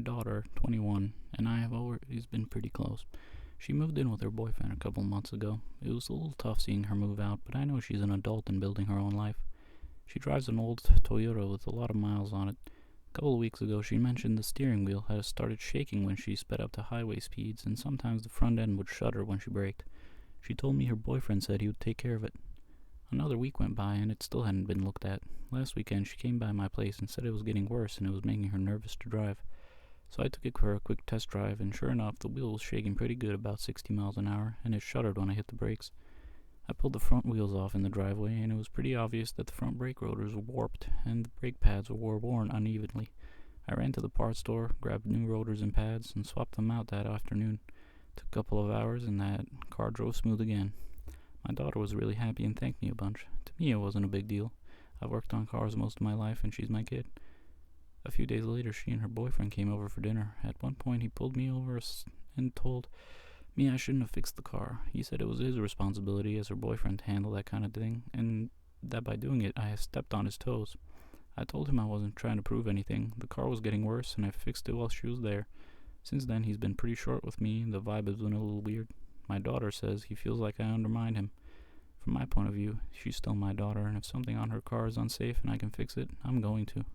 daughter, 21, and I have always been pretty close. She moved in with her boyfriend a couple months ago. It was a little tough seeing her move out, but I know she's an adult and building her own life. She drives an old Toyota with a lot of miles on it. A couple of weeks ago, she mentioned the steering wheel had started shaking when she sped up to highway speeds, and sometimes the front end would shudder when she braked. She told me her boyfriend said he would take care of it. Another week went by and it still hadn't been looked at. Last weekend, she came by my place and said it was getting worse and it was making her nervous to drive. So I took it for a quick test drive, and sure enough, the wheel was shaking pretty good, about 60 miles an hour, and it shuddered when I hit the brakes. I pulled the front wheels off in the driveway, and it was pretty obvious that the front brake rotors were warped, and the brake pads were worn unevenly. I ran to the parts store, grabbed new rotors and pads, and swapped them out that afternoon. Took a couple of hours, and that car drove smooth again. My daughter was really happy and thanked me a bunch. To me, it wasn't a big deal. I've worked on cars most of my life, and she's my kid. A few days later, she and her boyfriend came over for dinner. At one point, he pulled me over and told me I shouldn't have fixed the car. He said it was his responsibility as her boyfriend to handle that kind of thing, and that by doing it, I stepped on his toes. I told him I wasn't trying to prove anything. The car was getting worse, and I fixed it while she was there. Since then, he's been pretty short with me, and the vibe has been a little weird. My daughter says he feels like I undermined him. From my point of view, she's still my daughter, and if something on her car is unsafe and I can fix it, I'm going to.